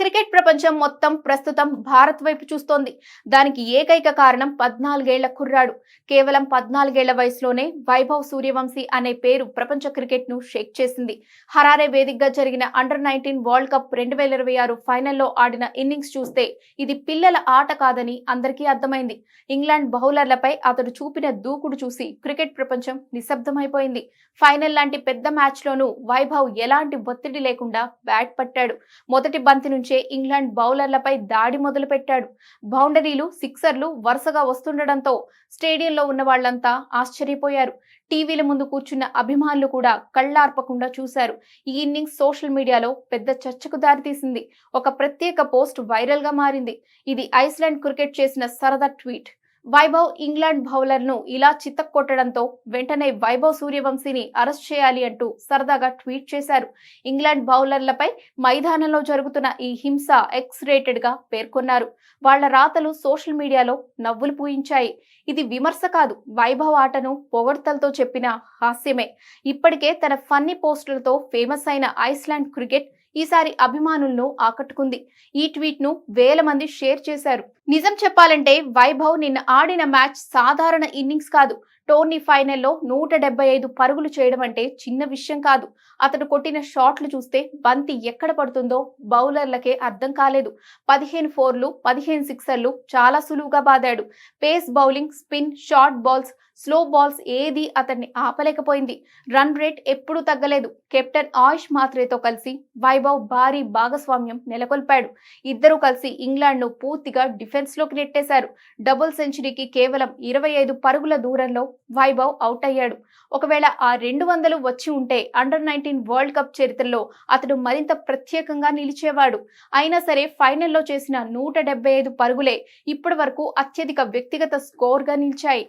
Cricket ప్రపంచం మొత్తం ప్రస్తుతం భారత్ వైపు చూస్తోంది. దానికి ఏకైక కారణం 14 ఏళ్ల కుర్రాడు. కేవలం 14 ఏళ్ల వయసులోనే వైభవ్ సూర్యవంశీ అనే పేరు ప్రపంచ క్రికెట్ ను షేక్ చేసింది. హరారే వేదికగా జరిగిన అండర్-19 వరల్డ్ కప్ 2026 ఫైనల్లో ఆడిన ఇన్నింగ్స్ చూస్తే ఇది పిల్లల ఆట కాదని అందరికీ అర్థమైంది. ఇంగ్లాండ్ బౌలర్లపై అతడు చూపిన దూకుడు చూసి క్రికెట్ ప్రపంచం నిశ్శబ్దమైపోయింది. ఫైనల్ లాంటి పెద్ద మ్యాచ్ లోనూ వైభవ్ ఎలాంటి ఒత్తిడి లేకుండా బ్యాట్ పట్టాడు. మొదటి బంతి నుంచే ఇంగ్లాండ్ బౌలర్లపై దాడి మొదలుపెట్టాడు. బౌండరీలు, సిక్సర్లు వరుసగా వస్తుండటంతో స్టేడియంలో ఉన్న వాళ్లంతా ఆశ్చర్యపోయారు. టీవీల ముందు కూర్చున్న అభిమానులు కూడా కళ్లార్పకుండా చూశారు. ఈ ఇన్నింగ్స్ సోషల్ మీడియాలో పెద్ద చర్చకు దారితీసింది. ఒక ప్రత్యేక పోస్ట్ వైరల్ గా మారింది. ఇది ఐస్లాండ్ క్రికెట్ చేసిన సరదా ట్వీట్. వైభవ్ ఇంగ్లాండ్ బౌలర్ ను ఇలా చితక్కొట్టడంతో వెంటనే వైభవ్ సూర్యవంశీని అరెస్ట్ చేయాలి అంటూ సరదాగా ట్వీట్ చేశారు. ఇంగ్లాండ్ బౌలర్లపై మైదానంలో జరుగుతున్న ఈ హింస ఎక్స్ రేటెడ్ గా పేర్కొన్నారు. వాళ్ల రాతలు సోషల్ మీడియాలో నవ్వులు పూయించాయి. ఇది విమర్శ కాదు, వైభవ్ ఆటను పొగడ్తలతో చెప్పిన హాస్యమే. ఇప్పటికే తన ఫన్నీ పోస్టులతో ఫేమస్ అయిన ఐస్లాండ్ క్రికెట్ ఈసారి అభిమానులను ఆకట్టుకుంది. ఈ ట్వీట్ ను వేల మంది షేర్ చేశారు. నిజం చెప్పాలంటే వైభవ్ నిన్న ఆడిన మ్యాచ్ సాధారణ ఇన్నింగ్స్ కాదు. టోర్నీ ఫైనల్లో 175 పరుగులు చేయడం అంటే చిన్న విషయం కాదు. అతడు కొట్టిన షాట్లు చూస్తే బంతి ఎక్కడ పడుతుందో బౌలర్లకే అర్థం కాలేదు. 15 ఫోర్లు, 15 సిక్సర్లు చాలా సులువుగా బాదాడు. Pace bowling, spin, short balls, slow balls ఏది అతన్ని ఆపలేకపోయింది. రన్ రేట్ ఎప్పుడూ తగ్గలేదు. కెప్టెన్ ఆయుష్ మాత్రేతో కలిసి వైభవ్ భారీ భాగస్వామ్యం నెలకొల్పాడు. ఇద్దరూ కలిసి ఇంగ్లాండ్ ను పూర్తిగా డిఫెన్స్ లోకి నెట్టేశారు. డబుల్ సెంచరీకి కేవలం 25 పరుగుల దూరంలో వైభవ్ అవుట్ అయ్యాడు. ఒకవేళ ఆ 200 వచ్చి ఉంటే అండర్-19 వరల్డ్ కప్ చరిత్రలో అతడు మరింత ప్రత్యేకంగా నిలిచేవాడు. అయినా సరే ఫైనల్లో చేసిన 175 పరుగులే ఇప్పటి వరకు అత్యధిక వ్యక్తిగత స్కోర్ గా నిలిచాయి.